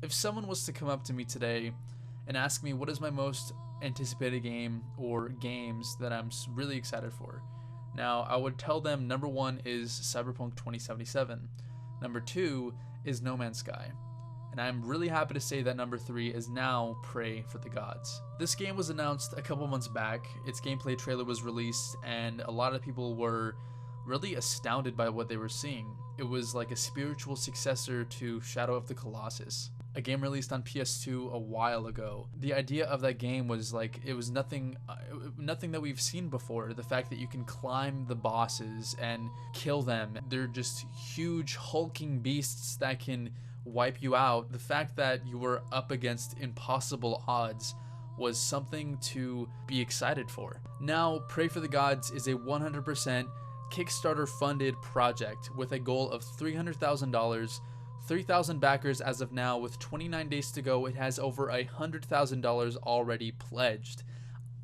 If someone was to come up to me today and ask me what is my most anticipated game or games that I'm really excited for, now I would tell them number 1 is Cyberpunk 2077, number 2 is No Man's Sky, and I'm really happy to say that number 3 is now Pray for the Gods. This game was announced a couple months back, its gameplay trailer was released, and a lot of people were really astounded by what they were seeing. It was like a spiritual successor to Shadow of the Colossus, a game released on PS2 a while ago. The idea of that game was like, it was nothing that we've seen before. The fact that you can climb the bosses and kill them, they're just huge hulking beasts that can wipe you out. The fact that you were up against impossible odds was something to be excited for. Now, Pray for the Gods is a 100% Kickstarter funded project with a goal of $300,000, 3,000 backers as of now. With 29 days to go, it has over $100,000 already pledged.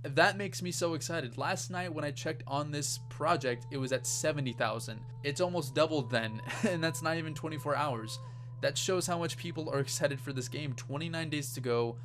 That makes me so excited. Last night when I checked on this project, it was at 70,000. It's almost doubled then, and that's not even 24 hours. That shows how much people are excited for this game. 29 days to go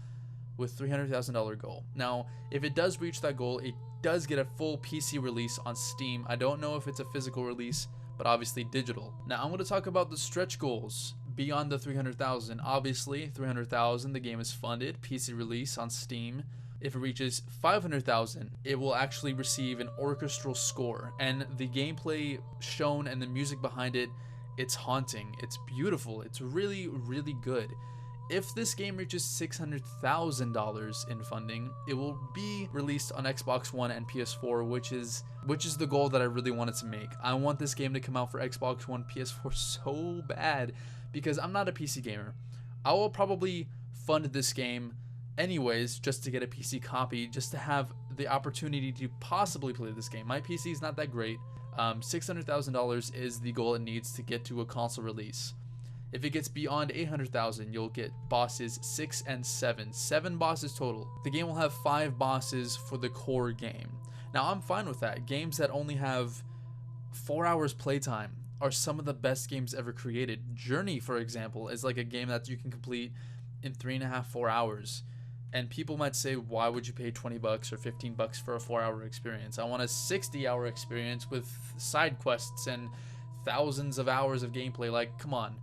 with $300,000 goal. Now, if it does reach that goal, it does get a full PC release on Steam. I don't know if it's a physical release, but obviously digital. Now, I'm going to talk about the stretch goals beyond the 300,000. Obviously, 300,000, the game is funded, PC release on Steam. If it reaches 500,000, it will actually receive an orchestral score, and the gameplay shown and the music behind it, it's haunting, it's beautiful, it's really, really good. If this game reaches $600,000 in funding, it will be released on Xbox One and PS4, which is the goal that I really wanted to make. I want this game to come out for Xbox One, PS4 so bad, because I'm not a PC gamer. I will probably fund this game anyways just to get a PC copy, just to have the opportunity to possibly play this game. My PC is not that great. $600,000 is the goal it needs to get to a console release. If it gets beyond 800,000, you'll get bosses 6 and 7. 7 bosses total. The game will have 5 bosses for the core game. Now, I'm fine with that. Games that only have 4 hours playtime are some of the best games ever created. Journey, for example, is like a game that you can complete in 3.5, 4 hours. And people might say, why would you pay $20 or $15 for a 4-hour experience? I want a 60-hour experience with side quests and thousands of hours of gameplay. Like, come on.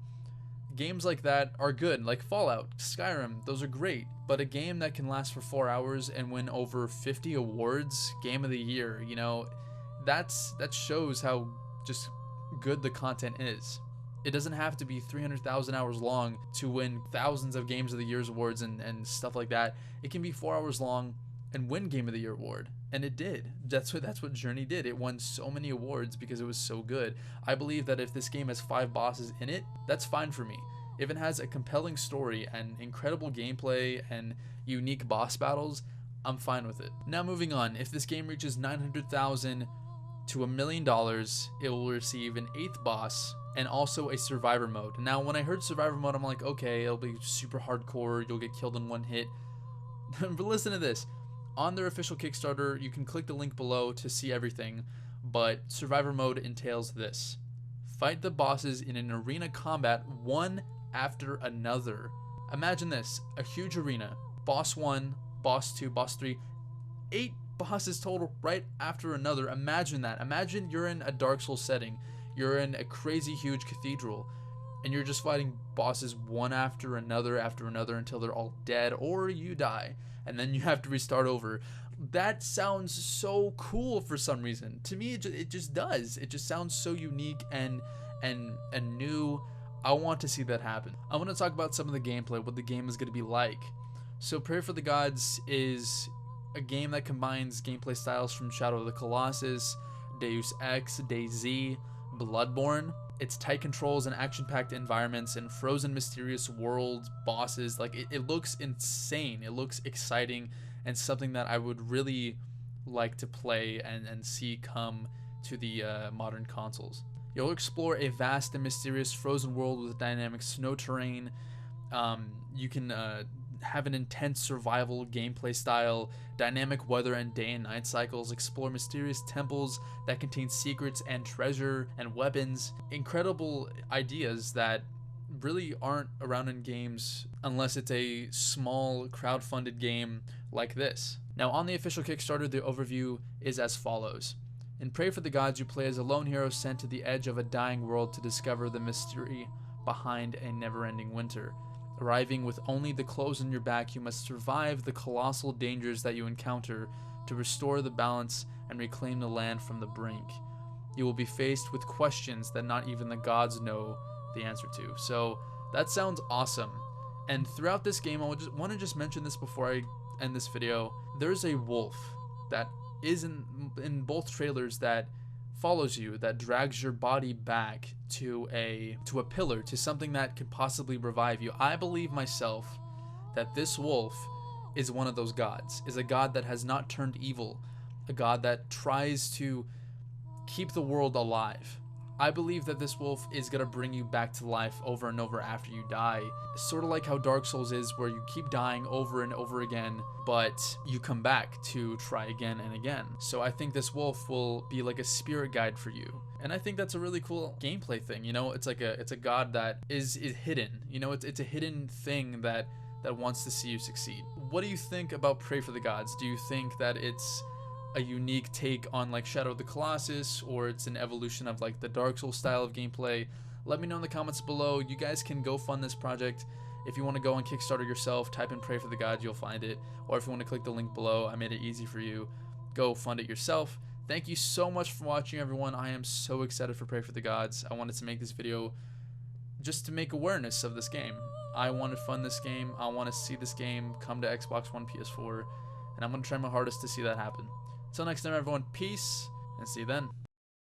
Games like that are good, like Fallout, Skyrim, those are great. But a game that can last for 4 hours and win over 50 awards, Game of the Year, you know, that shows how just good the content is. It doesn't have to be 300,000 hours long to win thousands of Games of the Year's awards and stuff like that. It can be 4 hours long and win Game of the Year award, and it did. That's what Journey did. It won so many awards because it was so good. I believe that if this game has 5 bosses in it, that's fine for me. If it has a compelling story and incredible gameplay and unique boss battles, I'm fine with it. Now moving on, if this game reaches 900,000 to $1 million, it will receive an 8th boss and also a survivor mode. Now, when I heard survivor mode, I'm like, okay, it'll be super hardcore, you'll get killed in one hit. But listen to this. On their official Kickstarter, you can click the link below to see everything, but survivor mode entails this. Fight the bosses in an arena combat one after another. Imagine this, a huge arena, boss 1, boss 2, boss 3, 8 bosses total right after another. Imagine that. Imagine you're in a Dark Souls setting. You're in a crazy huge cathedral, and you're just fighting bosses one after another until they're all dead or you die, and then you have to restart over. That sounds so cool for some reason. To me, it just does. It just sounds so unique and new. I want to see that happen. I want to talk about some of the gameplay, what the game is going to be like. So Pray for the Gods is a game that combines gameplay styles from Shadow of the Colossus, Deus Ex, DayZ, Bloodborne. It's tight controls and action-packed environments and frozen mysterious world bosses. Like, it looks insane. It looks exciting and something that I would really like to play and see come to the modern consoles. You'll explore a vast and mysterious frozen world with dynamic snow terrain. You can have an intense survival gameplay style, dynamic weather and day and night cycles, explore mysterious temples that contain secrets and treasure and weapons. Incredible ideas that really aren't around in games unless it's a small crowd-funded game like this. Now, on the official Kickstarter, the overview is as follows. In Pray for the Gods, you play as a lone hero sent to the edge of a dying world to discover the mystery behind a never-ending winter. Arriving with only the clothes on your back, you must survive the colossal dangers that you encounter to restore the balance and reclaim the land from the brink. You will be faced with questions that not even the gods know the answer to. So that sounds awesome. And throughout this game, I want to just mention this before I end this video. There's a wolf that is in both trailers that follows you, that drags your body back to a pillar, to something that could possibly revive you. I believe myself that this wolf is one of those gods, is a god that has not turned evil, a god that tries to keep the world alive. I believe that this wolf is going to bring you back to life over and over after you die. Sort of like how Dark Souls is, where you keep dying over and over again, but you come back to try again and again. So I think this wolf will be like a spirit guide for you. And I think that's a really cool gameplay thing. You know, it's a god that is hidden. You know, it's a hidden thing that wants to see you succeed. What do you think about Pray for the Gods? Do you think that it's a unique take on like Shadow of the Colossus, or it's an evolution of like the Dark Souls style of gameplay? Let me know in the comments below. You guys can go fund this project. If you want to go on Kickstarter yourself, type in Pray for the Gods, you'll find it. Or if you want to click the link below, I made it easy for you. Go fund it yourself. Thank you so much for watching, everyone. I am so excited for Pray for the Gods. I wanted to make this video just to make awareness of this game. I want to fund this game. I want to see this game come to Xbox One, PS4, and I'm going to try my hardest to see that happen. Until next time, everyone, peace, and see you then.